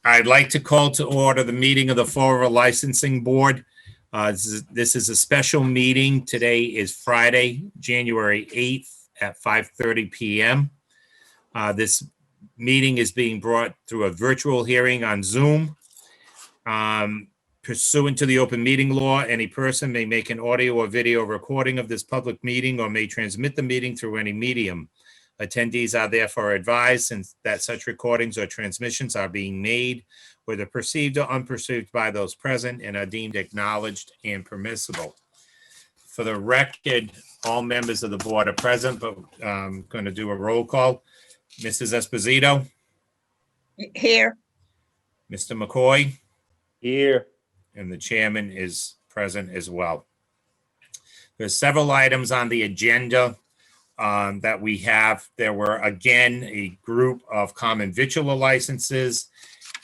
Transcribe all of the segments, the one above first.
I'd like to call to order the meeting of the Florida Licensing Board. This is a special meeting. Today is Friday, January 8th at 5:30 p.m. This meeting is being brought through a virtual hearing on Zoom. Pursuant to the open meeting law, any person may make an audio or video recording of this public meeting or may transmit the meeting through any medium. Attendees are therefore advised that such recordings or transmissions are being made, whether perceived or unperceived by those present, and are deemed acknowledged and permissible. For the record, all members of the board are present, but I'm going to do a roll call. Mrs. Esposito? Here. Mr. McCoy? Here. And the chairman is present as well. There's several items on the agenda that we have. There were, again, a group of common victular licenses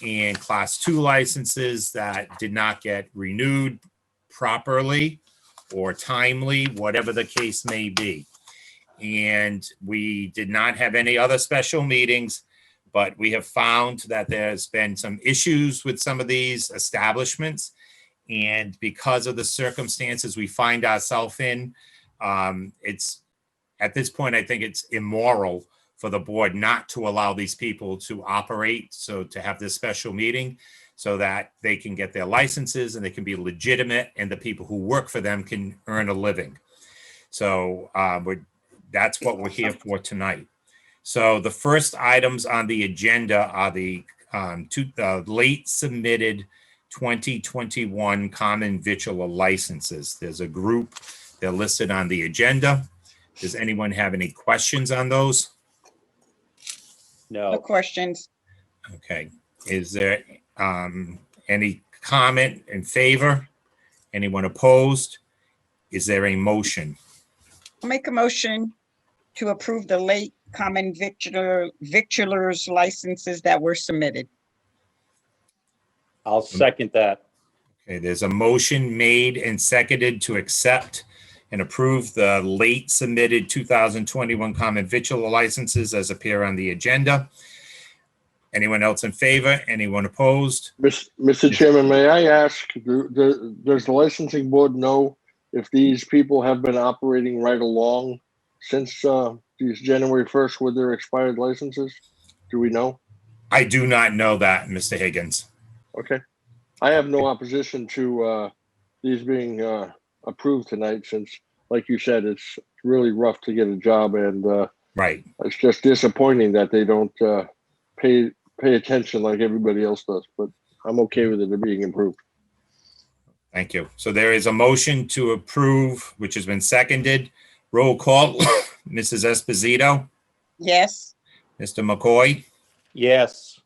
and class 2 licenses that did not get renewed properly or timely, whatever the case may be. And we did not have any other special meetings, but we have found that there's been some issues with some of these establishments. And because of the circumstances we find ourselves in, it's at this point, I think it's immoral for the board not to allow these people to operate. So to have this special meeting so that they can get their licenses and they can be legitimate and the people who work for them can earn a living. So that's what we're here for tonight. So the first items on the agenda are the late submitted 2021 common victular licenses. There's a group, they're listed on the agenda. Does anyone have any questions on those? No No. questions. Okay. Is there any comment in favor? Anyone opposed? Is there a motion? I'll make a motion to approve the late common victulars licenses that were submitted. I'll second that. Okay, there's a motion made and seconded to accept and approve the late submitted 2021 common victular licenses as appear on the agenda. Anyone else in favor? Anyone opposed? Mr. Chairman, may I ask, does the licensing board know if these people have been operating right along since these January 1st with their expired licenses? Do we know? I do not know that, Mr. Higgins. Okay. I have no opposition to these being approved tonight since, like you said, it's really rough to get a job, and Right. it's just disappointing that they don't pay attention like everybody else does, but I'm okay with it being improved. Thank you. So there is a motion to approve, which has been seconded. Roll call. Mrs. Esposito, Yes. Mr. McCoy, Yes.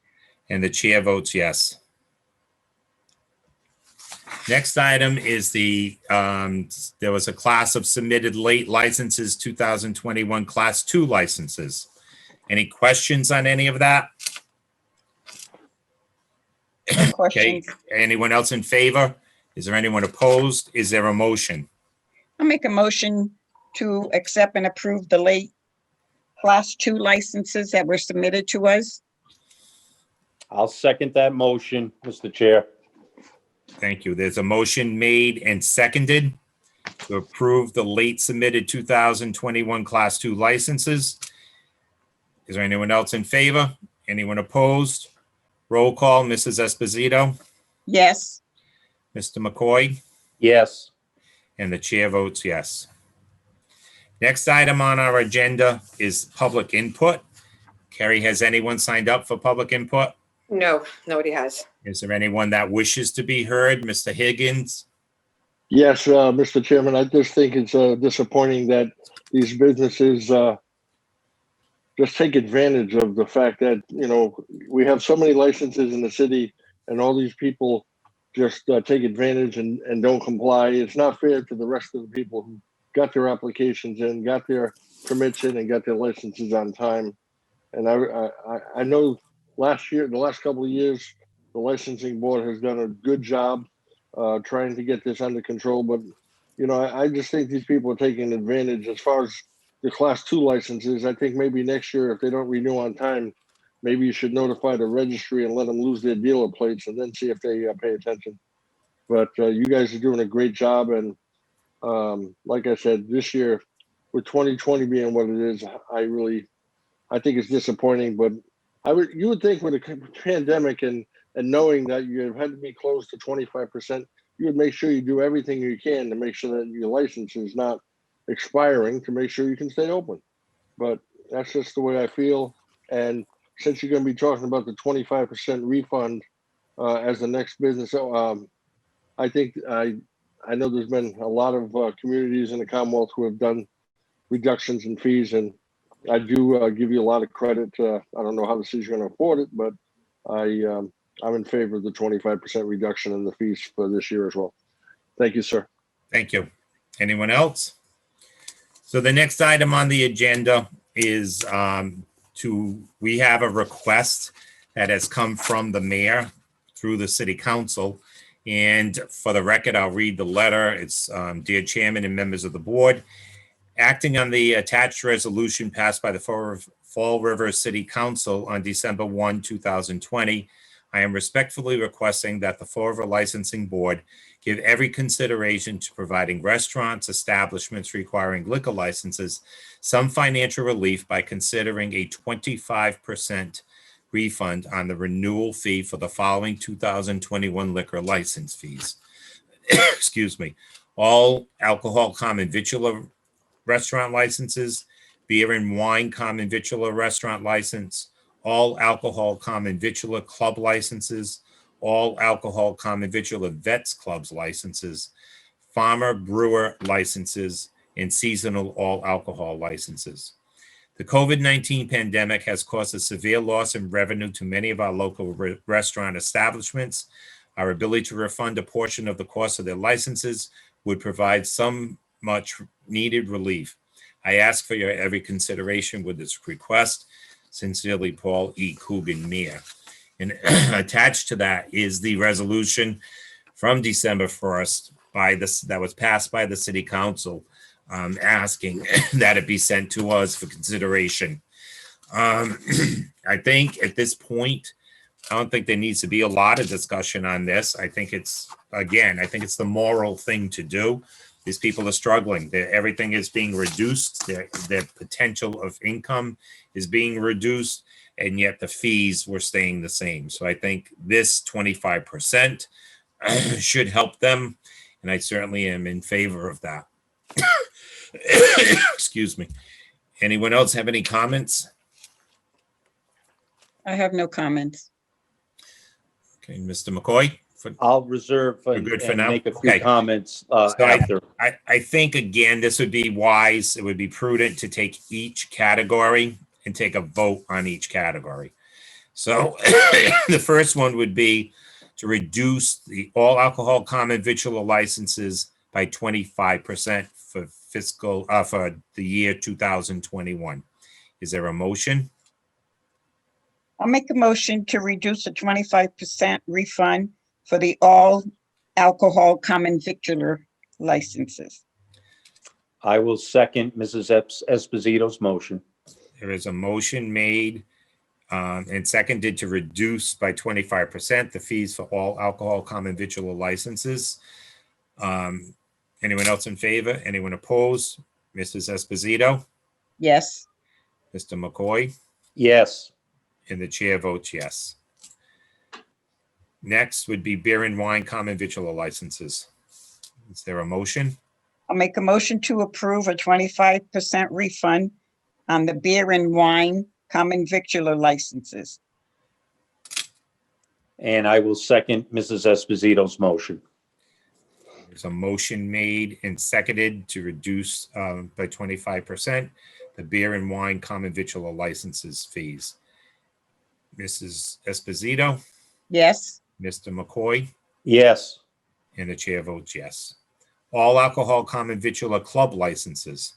and the chair votes yes. Next item is there was a class of submitted late licenses, 2021 class 2 licenses. Any questions on any of that? No Okay, questions. anyone else in favor? Is there anyone opposed? Is there a motion? I'll make a motion to accept and approve the late class 2 licenses that were submitted to us. I'll second that motion, Mr. Chair. Thank you. There's a motion made and seconded to approve the late submitted 2021 class 2 licenses. Is there anyone else in favor? Anyone opposed? Roll call, Mrs. Esposito, Yes. Mr. McCoy, Yes. and the chair votes yes. Next item on our agenda is public input. Carrie, has anyone signed up for public input? No, nobody has. Is there anyone that wishes to be heard? Mr. Higgins? Yes, Mr. Chairman, I just think it's disappointing that these businesses just take advantage of the fact that, we have so many licenses in the city and all these people just take advantage and don't comply. It's not fair to the rest of the people who got their applications in, got their permits in, and got their licenses on time. And I know the last couple of years, the licensing board has done a good job trying to get this under control. But, I just think these people are taking advantage as far as the class 2 licenses. I think maybe next year, if they don't renew on time, maybe you should notify the registry and let them lose their dealer plates and then see if they pay attention. But you guys are doing a great job. And like I said, this year, with 2020 being what it is, I think it's disappointing. But you would think with a pandemic and knowing that you had to be close to 25%, you would make sure you do everything you can to make sure that your license is not expiring to make sure you can stay open. But that's just the way I feel. And since you're going to be talking about the 25% refund as the next business, I think I know there's been a lot of communities in the Commonwealth who have done reductions in fees, and I do give you a lot of credit. I don't know how the city's going to afford it, but I'm in favor of the 25% reduction in the fees for this year as well. Thank you, sir. Thank you. Anyone else? So the next item on the agenda is we have a request that has come from the mayor through the city council. And for the record, I'll read the letter. It's Dear Chairman and members of the board, acting on the attached resolution passed by the Fall River City Council on December 1, 2020, I am respectfully requesting that the Fall River Licensing Board give every consideration to providing restaurants, establishments requiring liquor licenses some financial relief by considering a 25% refund on the renewal fee for the following 2021 liquor license fees. Excuse me. All alcohol common victular restaurant licenses, beer and wine common victular restaurant license, all alcohol common victular club licenses, all alcohol common victular vets clubs licenses, farmer brewer licenses, and seasonal all alcohol licenses. The COVID-19 pandemic has caused a severe loss in revenue to many of our local restaurant establishments. Our ability to refund a portion of the cost of their licenses would provide some much needed relief. I ask for your every consideration with this request. Sincerely, Paul E. Coogan, Mayor. And attached to that is the resolution from December 1st that was passed by the city council, asking that it be sent to us for consideration. I think at this point, I don't think there needs to be a lot of discussion on this. I think it's the moral thing to do. These people are struggling. Everything is being reduced. Their potential of income is being reduced, and yet the fees were staying the same. So I think this 25% should help them, and I certainly am in favor of that. Excuse me. Anyone else have any comments? I have no comments. Okay, Mr. McCoy? I'll reserve You're and good for now? make a few Okay. comments So after. I think, again, this would be wise. It would be prudent to take each category and take a vote on each category. So the first one would be to reduce the all alcohol common victular licenses by 25% for the year 2021. Is there a motion? I'll make a motion to reduce the 25% refund for the all alcohol common victular licenses. I will second Mrs. Esposito's motion. There is a motion made and seconded to reduce by 25% the fees for all alcohol common victular licenses. Anyone else in favor? Anyone opposed? Mrs. Esposito, Yes. Mr. McCoy, Yes. and the chair votes yes. Next would be beer and wine common victular licenses. Is there a motion? I'll make a motion to approve a 25% refund on the beer and wine common victular licenses. And I will second Mrs. Esposito's motion. There's a motion made and seconded to reduce by 25% the beer and wine common victular licenses fees. Mrs. Esposito, Yes. Mr. McCoy, Yes. and the chair votes yes. All alcohol common victular club licenses.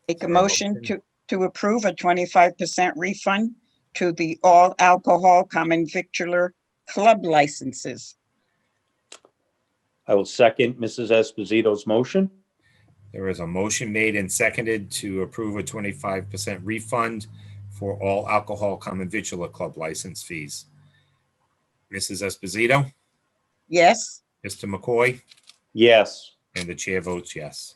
Make a Is there a motion to approve a 25% refund to the all alcohol common victular club licenses. I will second Mrs. Esposito's motion. There is a motion made and seconded to approve a 25% refund for all alcohol common victular club license fees. Mrs. Esposito, yes, Mr. McCoy, Yes. and the chair votes yes.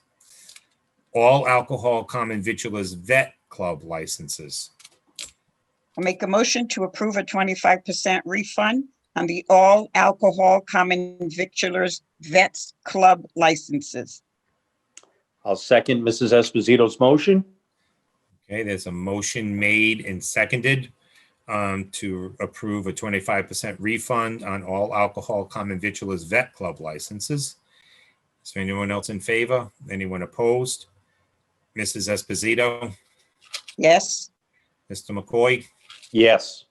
All alcohol common victualers vet club licenses. I'll make a motion to approve a 25% refund on the all alcohol common victulars vets club licenses. I'll second Mrs. Esposito's motion. Okay, there's a motion made and seconded to approve a 25% refund on all alcohol common victualers vet club licenses. Is there anyone else in favor? Anyone opposed? Mrs. Esposito, Yes, Mr. McCoy, Yes.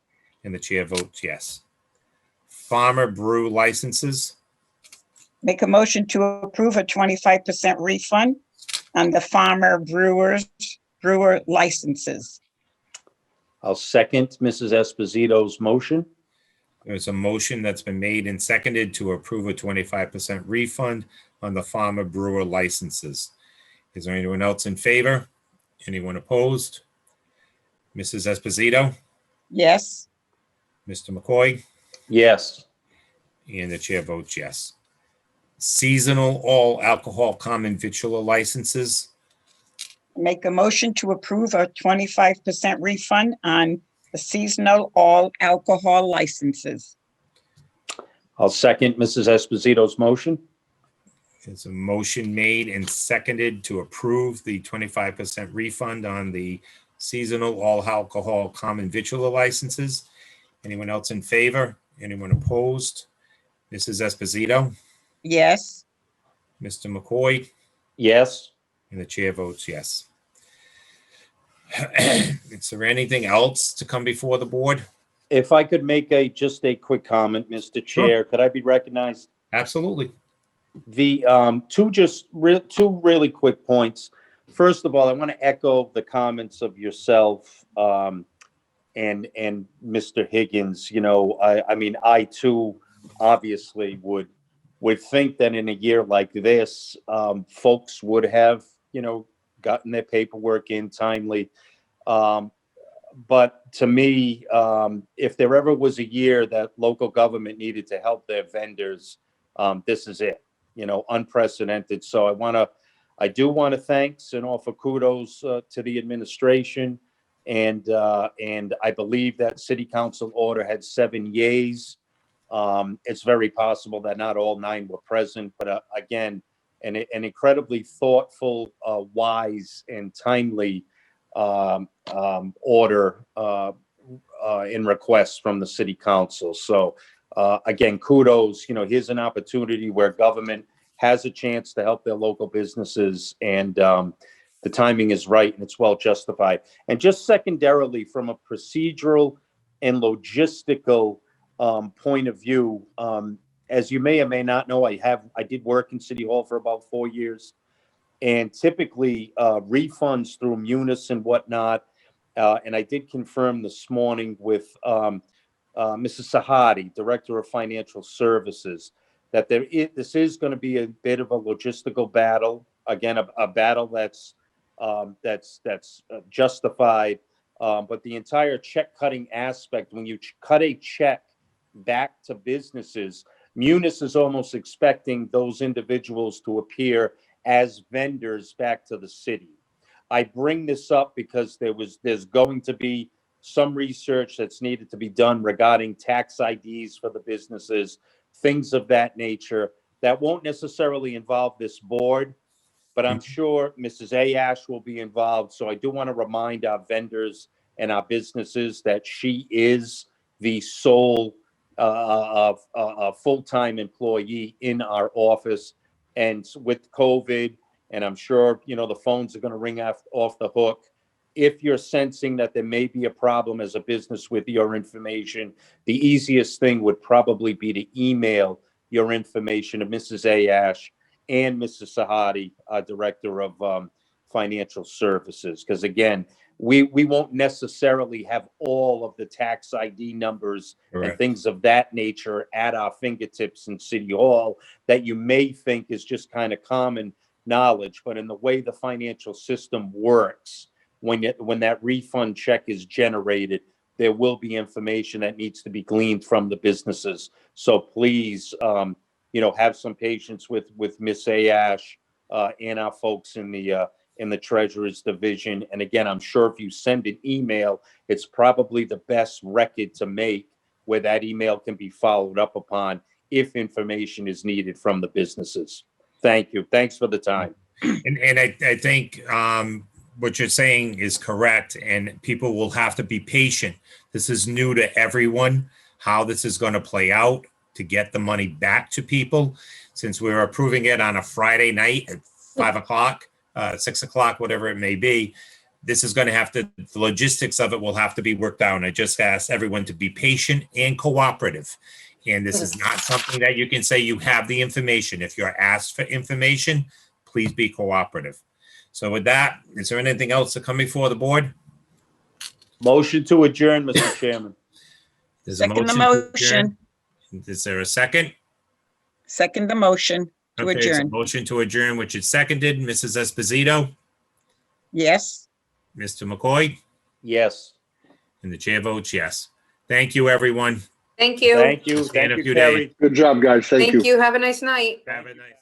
and the chair votes yes. Farmer brew licenses. make a motion to approve a 25% refund on the farmer brewer licenses. I'll second Mrs. Esposito's motion. There's a motion that's been made and seconded to approve a 25% refund on the farmer brewer licenses. Is there anyone else in favor? Anyone opposed? Mrs. Esposito, Yes, Mr. McCoy, Yes. and the chair votes yes. Seasonal all alcohol common victular licenses. make a motion to approve a 25% refund on the seasonal all alcohol licenses. I'll second Mrs. Esposito's motion. There's a motion made and seconded to approve the 25% refund on the seasonal all alcohol common victular licenses. Anyone else in favor? Anyone opposed? Mrs. Esposito, Yes, Mr. McCoy, Yes. and the chair votes yes. Is there anything else to come before the board? If I could make just a quick comment, Mr. Chair, could I be recognized? Absolutely. The two really quick points. First of all, I want to echo the comments of yourself and Mr. Higgins. You know, I mean, I too obviously would think that in a year like this, folks would have, you know, gotten their paperwork in timely. But to me, if there ever was a year that local government needed to help their vendors, this is it. You know, unprecedented. So I do want to thanks and offer kudos to the administration, and I believe that City Council order had 7 yeas. It's very possible that not all 9 were present, but again, an incredibly thoughtful, wise, and timely order in requests from the City Council. So again, kudos. You know, here's an opportunity where government has a chance to help their local businesses, and the timing is right and it's well justified. And just secondarily, from a procedural and logistical point of view, as you may or may not know, I did work in City Hall for about 4 years, and typically refunds through Munis and whatnot. And I did confirm this morning with Mrs. Sahadi, Director of Financial Services, that this is going to be a bit of a logistical battle. Again, a battle that's justified. But the entire check cutting aspect, when you cut a check back to businesses, Munis is almost expecting those individuals to appear as vendors back to the city. I bring this up because there's going to be some research that's needed to be done regarding tax IDs for the businesses, things of that nature that won't necessarily involve this board, but I'm sure Mrs. Ayash will be involved. So I do want to remind our vendors and our businesses that she is the sole full-time employee in our office. And with COVID, and I'm sure, you know, the phones are going to ring off the hook. If you're sensing that there may be a problem as a business with your information, the easiest thing would probably be to email your information to Mrs. Ayash and Mrs. Sahadi, Director of Financial Services. Because again, we won't necessarily have all of the tax ID numbers Correct. and things of that nature at our fingertips in City Hall that you may think is just kind of common knowledge. But in the way the financial system works, when that refund check is generated, there will be information that needs to be gleaned from the businesses. So please, have some patience with Miss Ash and our folks in the Treasurer's Division. And again, I'm sure if you send an email, it's probably the best record to make where that email can be followed up upon if information is needed from the businesses. Thank you. Thanks for the time. And I think what you're saying is correct, and people will have to be patient. This is new to everyone, how this is going to play out to get the money back to people. Since we're approving it on a Friday night at 5 o'clock, 6 o'clock, whatever it may be, this is going to have to, the logistics of it will have to be worked out. And I just ask everyone to be patient and cooperative. And this is not something that you can say you have the information. If you're asked for information, please be cooperative. So with that, is there anything else to come before the board? Motion to adjourn, Mr. Chairman. There's a Second the to adjourn. motion. Is there a second? Second the motion to Okay, it's a adjourn. motion to adjourn, which is seconded. Mrs. Esposito, Yes. Mr. McCoy, Yes. and the chair votes yes. Thank you, everyone. Thank you. Thank you. Stand Thank a you, few Carrie. Good job, guys. Thank you. Thank you. Have a nice night. Have a nice